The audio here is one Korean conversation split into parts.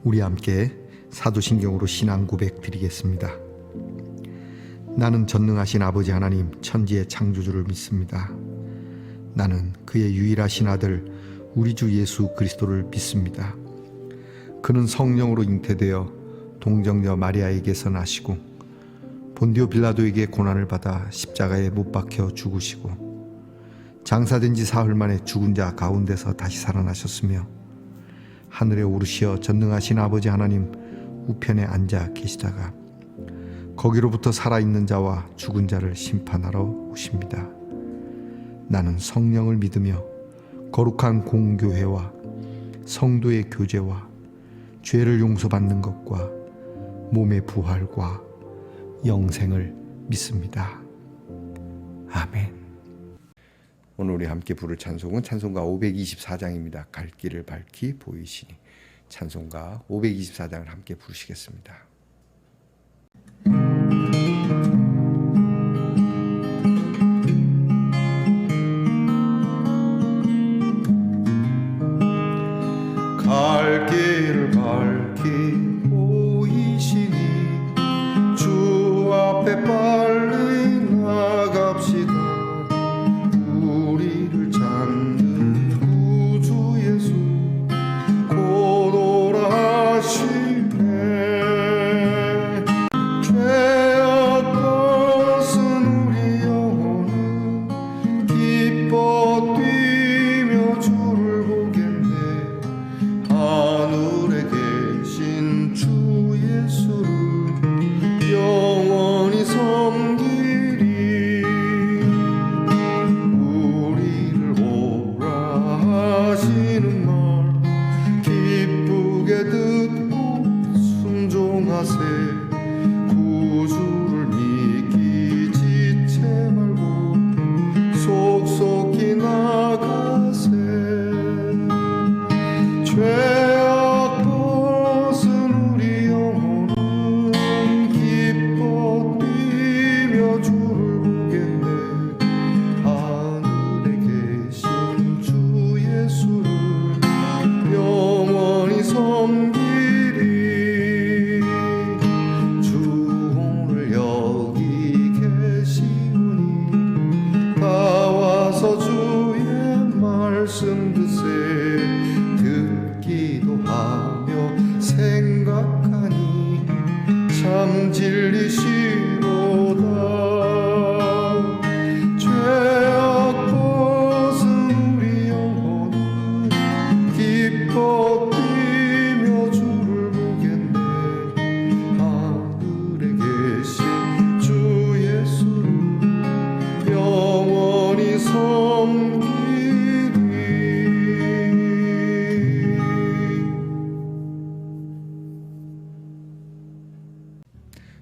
우리 함께 사도신경으로 신앙 고백 드리겠습니다. 나는 전능하신 아버지 하나님 천지의 창조주를 믿습니다. 나는 그의 유일하신 아들 우리 주 예수 그리스도를 믿습니다. 그는 성령으로 잉태되어 동정녀 마리아에게서 나시고 본디오 빌라도에게 고난을 받아 십자가에 못 박혀 죽으시고 장사된 지 사흘 만에 죽은 자 가운데서 다시 살아나셨으며 하늘에 오르시어 전능하신 아버지 하나님 우편에 앉아 계시다가 거기로부터 살아있는 자와 죽은 자를 심판하러 오십니다. 나는 성령을 믿으며 거룩한 공교회와 성도의 교제와 죄를 용서받는 것과 몸의 부활과 영생을 믿습니다. 아멘. 오늘 우리 함께 부를 찬송은 찬송가 524장입니다. 갈 길을 밝히 보이시니. 찬송가 524장을 함께 부르시겠습니다. 갈 길을 밝히 보이시니 주 앞에 빨리 나갑시다. 우리를 찾는 구주 예수 곧 오라 하시네. 죄악 벗은 우리 영혼은 기뻐 뛰며 주를 보겠네. 하늘에 계신 주 예수를 영원히 섬기리. 우리를 오라 하시는 말 기쁘게 듣고 순종하세. 구주를 믿기 지체 말고 속속히 나가세. 죄악 벗은 우리 영혼은 기뻐 뛰며 주를 보겠네. 하늘에 계신 주 예수를 영원히 섬기리. 주 오늘 여기 계시오니 다 와서 주의 말씀 듣세. 듣기도 하며 생각하니 참 진리시로다. 죄악 벗은 우리 영혼은 기뻐 뛰며 주를 보겠네. 하늘에 계신 주 예수를 영원히 섬기리.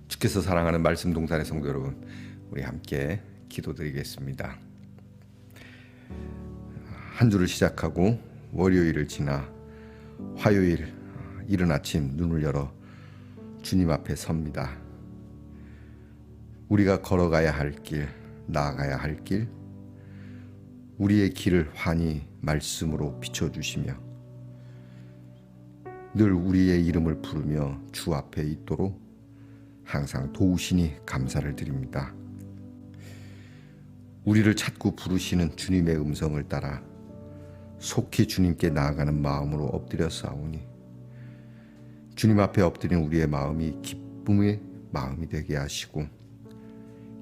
주께서 사랑하는 말씀 동산의 성도 여러분, 우리 함께 기도드리겠습니다. 한 주를 시작하고 월요일을 지나 화요일 이른 아침 눈을 열어 주님 앞에 섭니다. 우리가 걸어가야 할 길, 나아가야 할 길, 우리의 길을 환히 말씀으로 비춰주시며 늘 우리의 이름을 부르며 주 앞에 있도록 항상 도우시니 감사를 드립니다. 우리를 찾고 부르시는 주님의 음성을 따라 속히 주님께 나아가는 마음으로 엎드려 싸우니 주님 앞에 엎드린 우리의 마음이 기쁨의 마음이 되게 하시고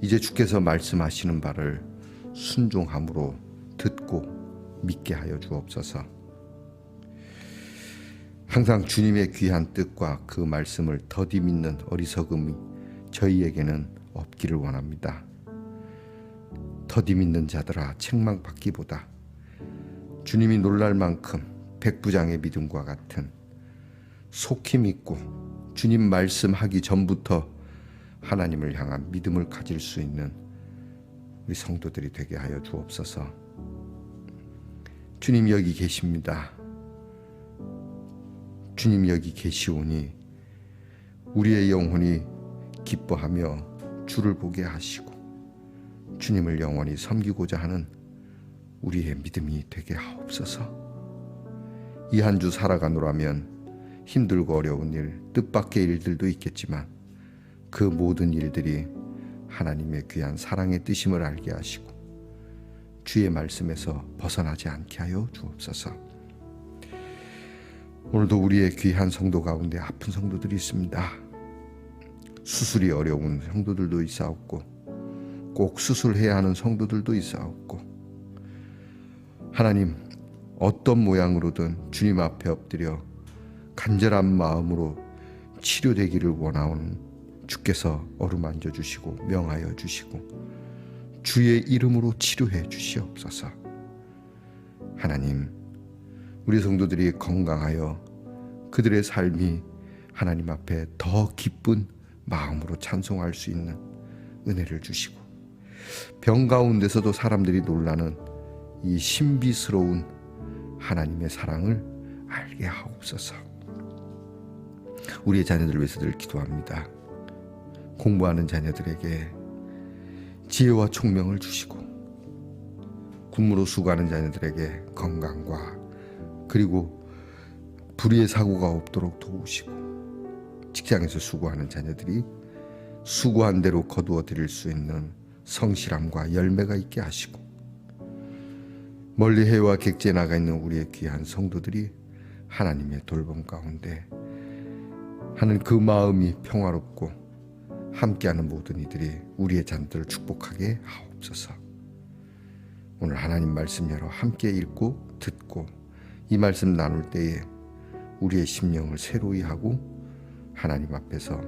이제 주께서 말씀하시는 바를 순종함으로 듣고 믿게 하여 주옵소서. 항상 주님의 귀한 뜻과 그 말씀을 더디 믿는 어리석음이 저희에게는 없기를 원합니다. 더디 믿는 자들아 책망받기보다 주님이 놀랄 만큼 백부장의 믿음과 같은 속히 믿고 주님 말씀하기 전부터 하나님을 향한 믿음을 가질 수 있는 우리 성도들이 되게 하여 주옵소서. 주님 여기 계십니다. 주님 여기 계시오니 우리의 영혼이 기뻐하며 주를 보게 하시고 주님을 영원히 섬기고자 하는 우리의 믿음이 되게 하옵소서. 이 한 주 살아가노라면 힘들고 어려운 일, 뜻밖의 일들도 있겠지만 그 모든 일들이 하나님의 귀한 사랑의 뜻임을 알게 하시고 주의 말씀에서 벗어나지 않게 하여 주옵소서. 오늘도 우리의 귀한 성도 가운데 아픈 성도들이 있습니다. 수술이 어려운 성도들도 있사옵고 꼭 수술해야 하는 성도들도 있사옵고, 하나님 어떤 모양으로든 주님 앞에 엎드려 간절한 마음으로 치료되기를 원하오는 주께서 어루만져 주시고 명하여 주시고 주의 이름으로 치료해 주시옵소서. 하나님, 우리 성도들이 건강하여 그들의 삶이 하나님 앞에 더 기쁜 마음으로 찬송할 수 있는 은혜를 주시고, 병 가운데서도 사람들이 놀라는 이 신비스러운 하나님의 사랑을 알게 하옵소서. 우리의 자녀들을 위해서들 기도합니다. 공부하는 자녀들에게 지혜와 총명을 주시고, 군무로 수고하는 자녀들에게 건강과 그리고 불의의 사고가 없도록 도우시고, 직장에서 수고하는 자녀들이 수고한 대로 거두어 드릴 수 있는 성실함과 열매가 있게 하시고, 멀리 해외와 객지에 나가 있는 우리의 귀한 성도들이 하나님의 돌봄 가운데 하는 그 마음이 평화롭고 함께하는 모든 이들이 우리의 자녀들을 축복하게 하옵소서. 오늘 하나님 말씀 여러 함께 읽고 듣고 이 말씀 나눌 때에 우리의 심령을 새로이 하고 하나님 앞에서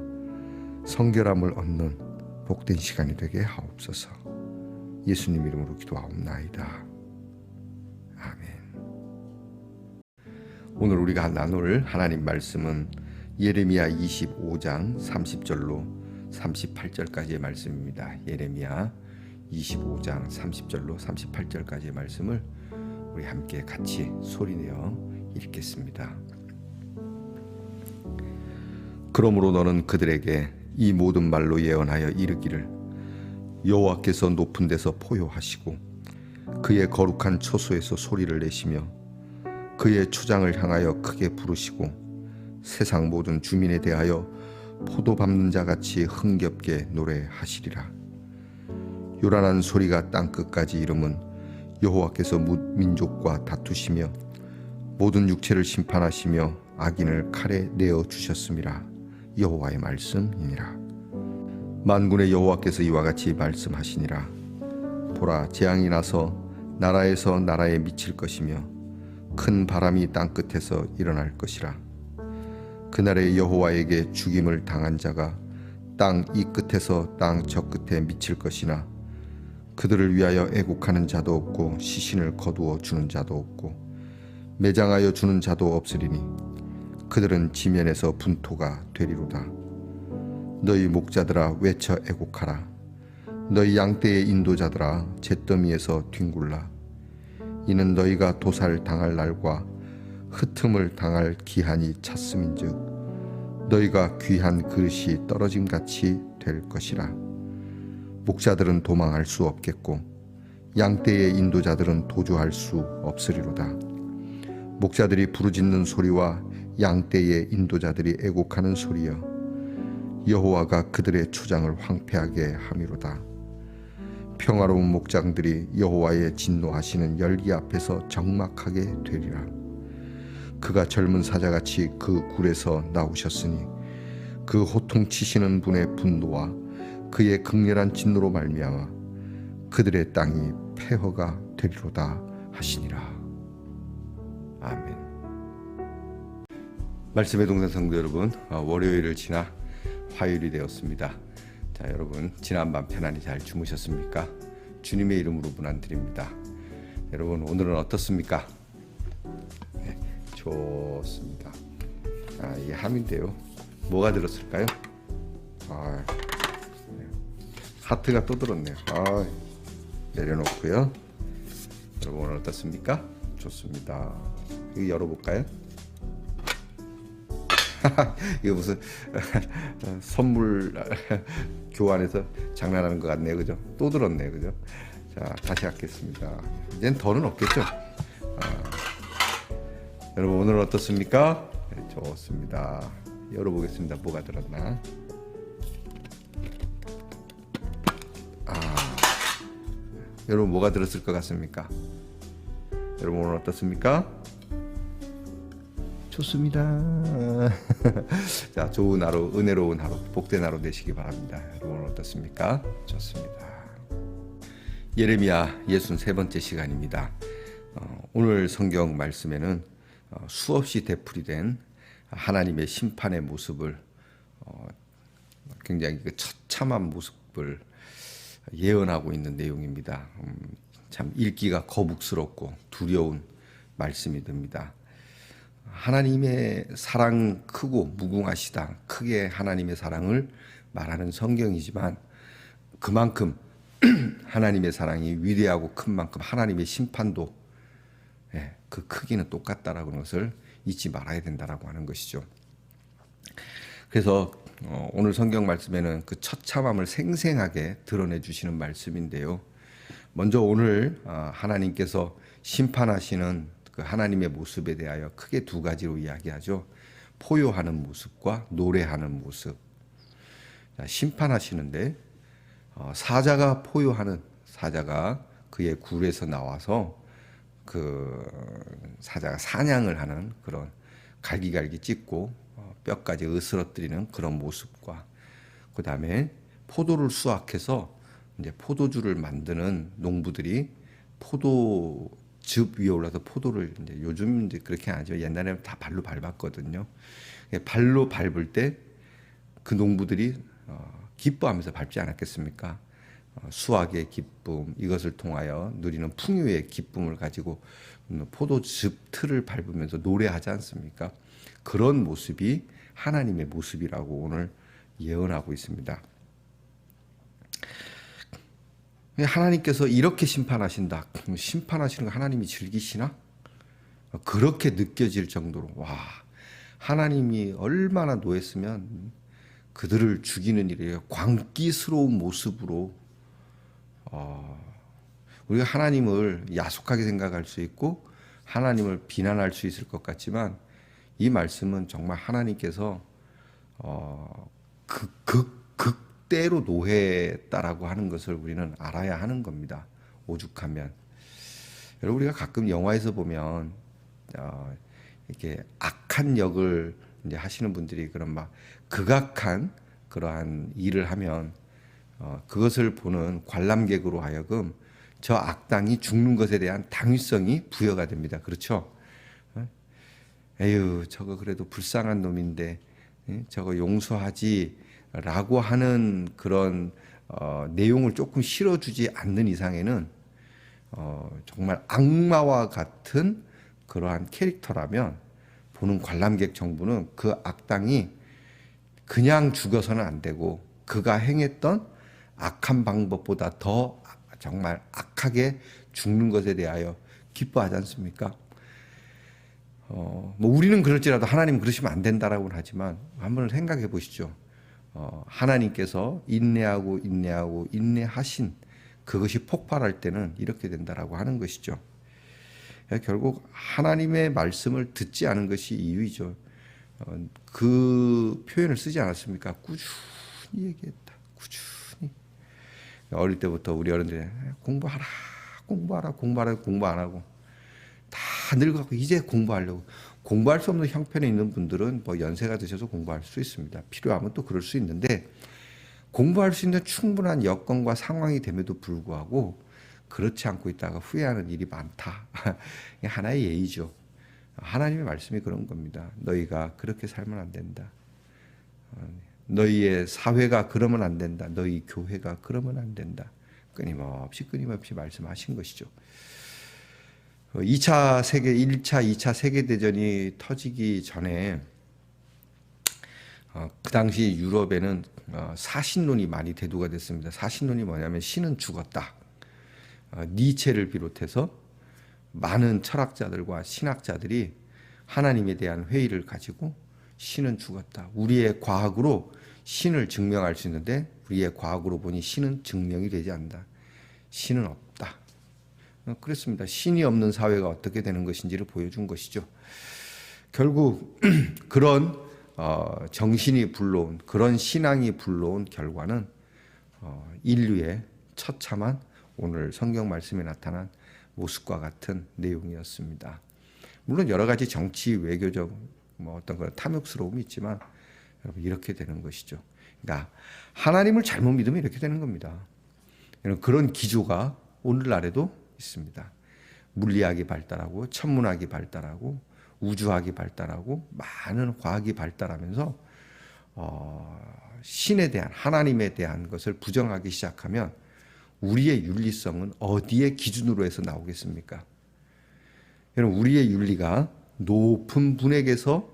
성결함을 얻는 복된 시간이 되게 하옵소서. 예수님 이름으로 기도하옵나이다. 아멘. 오늘 우리가 나눌 하나님 말씀은 예레미야 25장 30절로 38절까지의 말씀입니다. 예레미야 25장 30절로 38절까지의 말씀을 우리 함께 같이 소리내어 읽겠습니다. 그러므로 너는 그들에게 이 모든 말로 예언하여 이르기를, 여호와께서 높은 데서 포효하시고 그의 거룩한 처소에서 소리를 내시며 그의 초장을 향하여 크게 부르시고 세상 모든 주민에 대하여 포도 밟는 자같이 흥겹게 노래하시리라. 요란한 소리가 땅끝까지 이름은 여호와께서 민족과 다투시며 모든 육체를 심판하시며 악인을 칼에 내어 주셨음이라. 여호와의 말씀이니라. 만군의 여호와께서 이와 같이 말씀하시니라. 보라, 재앙이 나서 나라에서 나라에 미칠 것이며 큰 바람이 땅끝에서 일어날 것이라. 그날에 여호와에게 죽임을 당한 자가 땅 이 끝에서 땅 저 끝에 미칠 것이나 그들을 위하여 애곡하는 자도 없고 시신을 거두어 주는 자도 없고 매장하여 주는 자도 없으리니 그들은 지면에서 분토가 되리로다. 너희 목자들아 외쳐 애곡하라. 너희 양떼의 인도자들아 잿더미에서 뒹굴라. 이는 너희가 도살 당할 날과 흩음을 당할 기한이 찼음인즉 너희가 귀한 그릇이 떨어짐같이 될 것이라. 목자들은 도망할 수 없겠고 양떼의 인도자들은 도주할 수 없으리로다. 목자들이 부르짖는 소리와 양떼의 인도자들이 애곡하는 소리여, 여호와가 그들의 초장을 황폐하게 함이로다. 평화로운 목장들이 여호와의 진노하시는 열기 앞에서 적막하게 되리라. 그가 젊은 사자같이 그 굴에서 나오셨으니 그 호통치시는 분의 분노와 그의 극렬한 진노로 말미암아 그들의 땅이 폐허가 되리로다 하시니라. 아멘. 말씀의 동산 성도 여러분, 월요일을 지나 화요일이 되었습니다. 자, 여러분 지난밤 편안히 잘 주무셨습니까? 주님의 이름으로 문안드립니다. 여러분 오늘은 어떻습니까? 네, 좋습니다. 이게 함인데요. 뭐가 들었을까요? 네. 하트가 또 들었네요. 내려놓고요. 여러분 오늘 어떻습니까? 좋습니다. 이거 열어볼까요? 이거 무슨 선물 교환해서 장난하는 것 같네요, 그죠? 또 들었네요, 그죠? 자, 다시 하겠습니다. 이젠 더는 없겠죠? 여러분 오늘 어떻습니까? 좋습니다. 열어보겠습니다. 뭐가 들었나? 여러분 뭐가 들었을 것 같습니까? 여러분 오늘 어떻습니까? 좋습니다. 자, 좋은 하루, 은혜로운 하루, 복된 하루 되시기 바랍니다. 여러분 오늘 어떻습니까? 좋습니다. 예레미야 63번째 시간입니다. 오늘 성경 말씀에는 수없이 되풀이된 하나님의 심판의 모습을 굉장히 그 처참한 모습을 예언하고 있는 내용입니다. 참 읽기가 거북스럽고 두려운 말씀이 됩니다. 하나님의 사랑 크고 무궁하시다. 크게 하나님의 사랑을 말하는 성경이지만 그만큼 하나님의 사랑이 위대하고 큰 만큼 하나님의 심판도 그 크기는 똑같다라는 것을 잊지 말아야 된다라고 하는 것이죠. 그래서 오늘 성경 말씀에는 그 처참함을 생생하게 드러내 주시는 말씀인데요. 먼저 오늘 하나님께서 심판하시는 그 하나님의 모습에 대하여 크게 두 가지로 이야기하죠. 포효하는 모습과 노래하는 모습. 심판하시는데 사자가 포효하는, 사자가 그의 굴에서 나와서 그 사자가 사냥을 하는 그런 갈기갈기 찢고 뼈까지 으스러뜨리는 그런 모습과, 그 다음에 포도를 수확해서 이제 포도주를 만드는 농부들이 포도즙 위에 올라서 포도를, 이제 요즘 이제 그렇게 안 하죠. 옛날에는 다 발로 밟았거든요. 발로 밟을 때 그 농부들이 기뻐하면서 밟지 않았겠습니까? 수확의 기쁨, 이것을 통하여 누리는 풍요의 기쁨을 가지고 포도즙 틀을 밟으면서 노래하지 않습니까? 그런 모습이 하나님의 모습이라고 오늘 예언하고 있습니다. 하나님께서 이렇게 심판하신다. 심판하시는 거 하나님이 즐기시나? 그렇게 느껴질 정도로, 와, 하나님이 얼마나 노했으면 그들을 죽이는 일에 광기스러운 모습으로, 우리가 하나님을 야속하게 생각할 수 있고 하나님을 비난할 수 있을 것 같지만, 이 말씀은 정말 하나님께서 극대로 노했다라고 하는 것을 우리는 알아야 하는 겁니다. 오죽하면. 여러분, 우리가 가끔 영화에서 보면 이렇게 악한 역을 이제 하시는 분들이 그런 막 극악한 그러한 일을 하면 그것을 보는 관람객으로 하여금 저 악당이 죽는 것에 대한 당위성이 부여가 됩니다. 그렇죠? 에휴, 저거 그래도 불쌍한 놈인데 저거 용서하지라고 하는 그런 내용을 조금 실어주지 않는 이상에는 정말 악마와 같은 그러한 캐릭터라면 보는 관람객 정부는 그 악당이 그냥 죽어서는 안 되고 그가 행했던 악한 방법보다 더 정말 악하게 죽는 것에 대하여 기뻐하지 않습니까? 뭐 우리는 그럴지라도 하나님은 그러시면 안 된다라고는 하지만 한번 생각해 보시죠. 하나님께서 인내하고 인내하신 그것이 폭발할 때는 이렇게 된다라고 하는 것이죠. 결국 하나님의 말씀을 듣지 않은 것이 이유이죠. 그 표현을 쓰지 않았습니까? 꾸준히 얘기했다. 꾸준히. 어릴 때부터 우리 어른들이 공부하라, 공부 안 하고 다 늙어가고 이제 공부하려고. 공부할 수 없는 형편에 있는 분들은 뭐 연세가 드셔서 공부할 수 있습니다. 필요하면 또 그럴 수 있는데, 공부할 수 있는 충분한 여건과 상황이 됨에도 불구하고 그렇지 않고 있다가 후회하는 일이 많다. 하나의 예의죠. 하나님의 말씀이 그런 겁니다. 너희가 그렇게 살면 안 된다. 너희의 사회가 그러면 안 된다. 너희 교회가 그러면 안 된다. 끊임없이 말씀하신 것이죠. 1차, 2차 세계대전이 터지기 전에 그 당시 유럽에는 사신론이 많이 대두가 됐습니다. 사신론이 뭐냐면 신은 죽었다. 니체를 비롯해서 많은 철학자들과 신학자들이 하나님에 대한 회의를 가지고 신은 죽었다. 우리의 과학으로 신을 증명할 수 있는데 우리의 과학으로 보니 신은 증명이 되지 않는다. 신은 없다. 그렇습니다. 신이 없는 사회가 어떻게 되는 것인지를 보여준 것이죠. 결국 그런 정신이 불러온 그런 신앙이 불러온 결과는 인류의 처참한 오늘 성경 말씀에 나타난 모습과 같은 내용이었습니다. 물론 여러 가지 정치 외교적 어떤 그런 탐욕스러움이 있지만 여러분 이렇게 되는 것이죠. 그러니까 하나님을 잘못 믿으면 이렇게 되는 겁니다. 그런 기조가 오늘날에도 있습니다. 물리학이 발달하고 천문학이 발달하고 우주학이 발달하고 많은 과학이 발달하면서 신에 대한 하나님에 대한 것을 부정하기 시작하면 우리의 윤리성은 어디에 기준으로 해서 나오겠습니까? 여러분 우리의 윤리가 높은 분에게서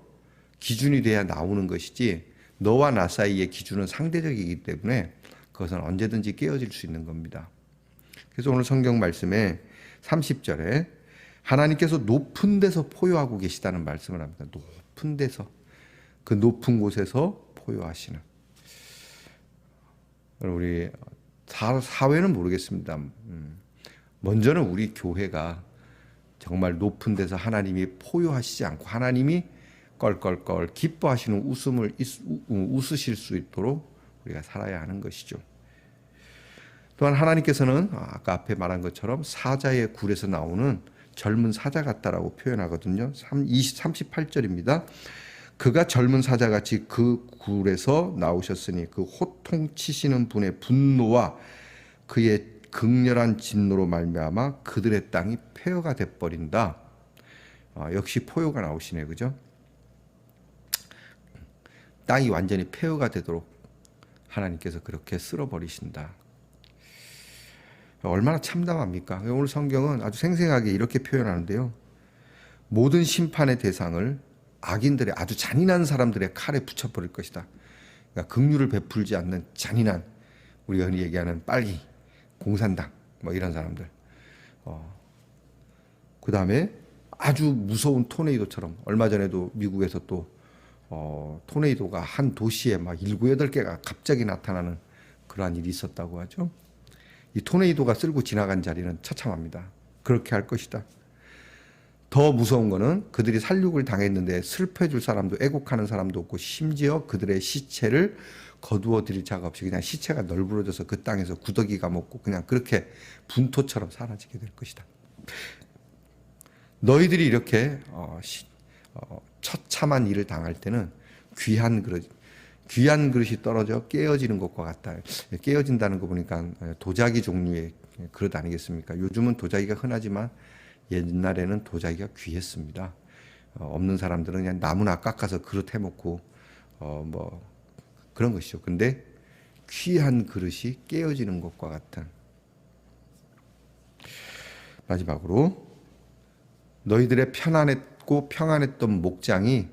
기준이 돼야 나오는 것이지 너와 나 사이의 기준은 상대적이기 때문에 그것은 언제든지 깨어질 수 있는 겁니다. 그래서 오늘 성경 말씀에 30절에 하나님께서 높은 데서 포효하고 계시다는 말씀을 합니다. 높은 데서, 그 높은 곳에서 포효하시는. 우리 사회는 모르겠습니다. 먼저는 우리 교회가 정말 높은 데서 하나님이 포효하시지 않고 하나님이 껄껄껄 기뻐하시는 웃음을 웃으실 수 있도록 우리가 살아야 하는 것이죠. 또한 하나님께서는 아까 앞에 말한 것처럼 사자의 굴에서 나오는 젊은 사자 같다라고 표현하거든요. 38절입니다. 그가 젊은 사자같이 그 굴에서 나오셨으니 그 호통치시는 분의 분노와 그의 극렬한 진노로 말미암아 그들의 땅이 폐허가 돼버린다. 역시 포효가 나오시네, 그죠? 땅이 완전히 폐허가 되도록 하나님께서 그렇게 쓸어버리신다. 얼마나 참담합니까? 오늘 성경은 아주 생생하게 이렇게 표현하는데요. 모든 심판의 대상을 악인들의 아주 잔인한 사람들의 칼에 붙여버릴 것이다. 그러니까 긍휼을 베풀지 않는 잔인한, 우리가 흔히 얘기하는 빨기, 공산당 뭐 이런 사람들. 그 다음에 아주 무서운 토네이도처럼 얼마 전에도 미국에서 또 토네이도가 한 도시에 막 7, 8개가 갑자기 나타나는 그러한 일이 있었다고 하죠. 이 토네이도가 쓸고 지나간 자리는 처참합니다. 그렇게 할 것이다. 더 무서운 거는 그들이 살육을 당했는데 슬퍼해 줄 사람도 애곡하는 사람도 없고 심지어 그들의 시체를 거두어 드릴 자가 없이 그냥 시체가 널브러져서 그 땅에서 구더기가 먹고 그냥 그렇게 분토처럼 사라지게 될 것이다. 너희들이 이렇게 처참한 일을 당할 때는 귀한 그릇이 떨어져 깨어지는 것과 같다. 깨어진다는 거 보니까 도자기 종류의 그릇 아니겠습니까? 요즘은 도자기가 흔하지만 옛날에는 도자기가 귀했습니다. 없는 사람들은 그냥 나무나 깎아서 그릇 해먹고 뭐 그런 것이죠. 근데 귀한 그릇이 깨어지는 것과 같은. 마지막으로 너희들의 편안했고 평안했던 목장이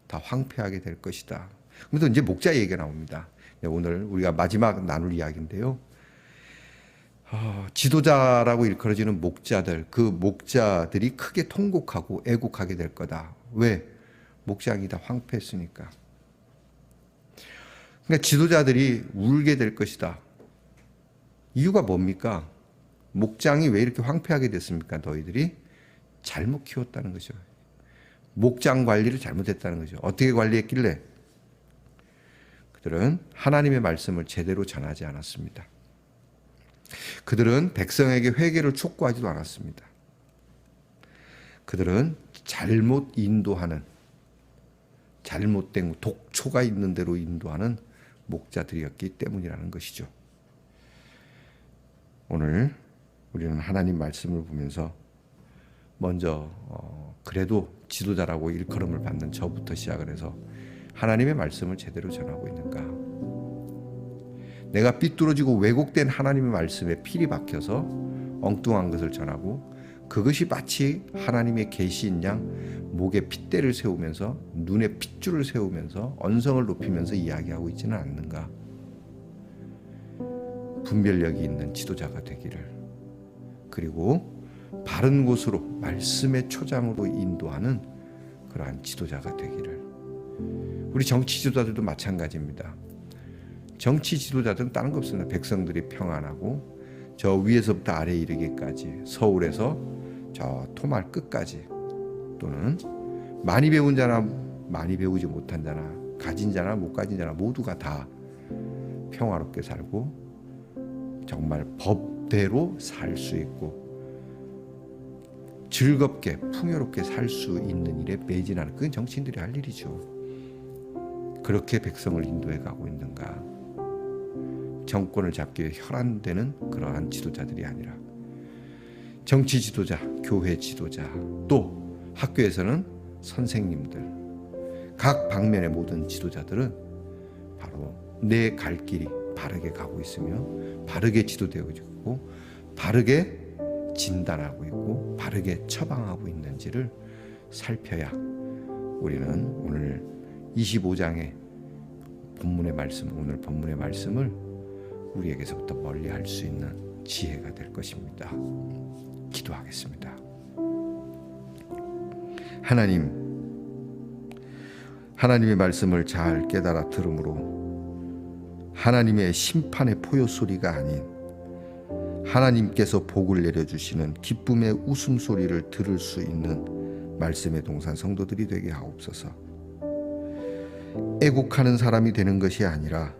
다 황폐하게 될 것이다. 그래서 이제 목자 얘기가 나옵니다. 오늘 우리가 마지막 나눌 이야기인데요. 지도자라고 일컬어지는 목자들, 그 목자들이 크게 통곡하고 애곡하게 될 거다. 왜? 목장이 다 황폐했으니까. 그러니까 지도자들이 울게 될 것이다. 이유가 뭡니까? 목장이 왜 이렇게 황폐하게 됐습니까? 너희들이 잘못 키웠다는 거죠. 목장 관리를 잘못했다는 거죠. 어떻게 관리했길래? 그들은 하나님의 말씀을 제대로 전하지 않았습니다. 그들은 백성에게 회개를 촉구하지도 않았습니다. 그들은 잘못 인도하는, 잘못된 독초가 있는 대로 인도하는 목자들이었기 때문이라는 것이죠. 오늘 우리는 하나님 말씀을 보면서 먼저 그래도 지도자라고 일컬음을 받는 저부터 시작을 해서 하나님의 말씀을 제대로 전하고 있는가? 내가 삐뚤어지고 왜곡된 하나님의 말씀에 필이 박혀서 엉뚱한 것을 전하고 그것이 마치 하나님의 계시인 양 목에 핏대를 세우면서 눈에 핏줄을 세우면서 언성을 높이면서 이야기하고 있지는 않는가? 분별력이 있는 지도자가 되기를, 그리고 바른 곳으로 말씀의 초장으로 인도하는 그러한 지도자가 되기를. 우리 정치 지도자들도 마찬가지입니다. 정치 지도자들은 다른 거 없습니다. 백성들이 평안하고 저 위에서부터 아래 이르기까지, 서울에서 저 토말 끝까지, 또는 많이 배운 자나 많이 배우지 못한 자나 가진 자나 못 가진 자나 모두가 다 평화롭게 살고 정말 법대로 살 수 있고 즐겁게 풍요롭게 살 수 있는 일에 매진하는, 그건 정치인들이 할 일이죠. 그렇게 백성을 인도해 가고 있는가? 정권을 잡기 위해 혈안되는 그러한 지도자들이 아니라 정치 지도자, 교회 지도자, 또 학교에서는 선생님들, 각 방면의 모든 지도자들은 바로 내 갈 길이 바르게 가고 있으며 바르게 지도되고 있고 바르게 진단하고 있고 바르게 처방하고 있는지를 살펴야 우리는 오늘 25장의 본문의 말씀, 오늘 본문의 말씀을 우리에게서부터 멀리할 수 있는 지혜가 될 것입니다. 기도하겠습니다. 하나님의 말씀을 잘 깨달아 들음으로 하나님의 심판의 포효 소리가 아닌 하나님께서 복을 내려주시는 기쁨의 웃음소리를 들을 수 있는 말씀의 동산 성도들이 되게 하옵소서. 애국하는 사람이 되는 것이 아니라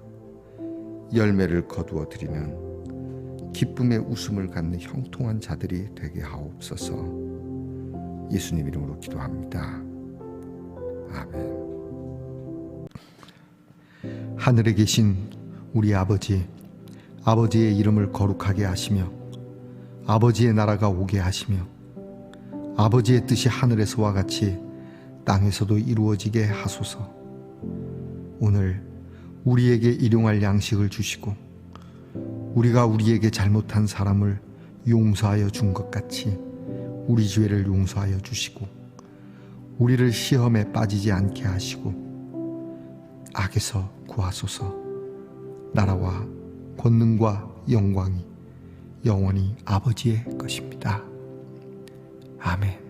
열매를 거두어 드리는 기쁨의 웃음을 갖는 형통한 자들이 되게 하옵소서. 예수님 이름으로 기도합니다. 아멘. 하늘에 계신 우리 아버지, 아버지의 이름을 거룩하게 하시며 아버지의 나라가 오게 하시며 아버지의 뜻이 하늘에서와 같이 땅에서도 이루어지게 하소서. 오늘 우리에게 일용할 양식을 주시고 우리가 우리에게 잘못한 사람을 용서하여 준 것 같이 우리 죄를 용서하여 주시고 우리를 시험에 빠지지 않게 하시고 악에서 구하소서. 나라와 권능과 영광이 영원히 아버지의 것입니다. 아멘.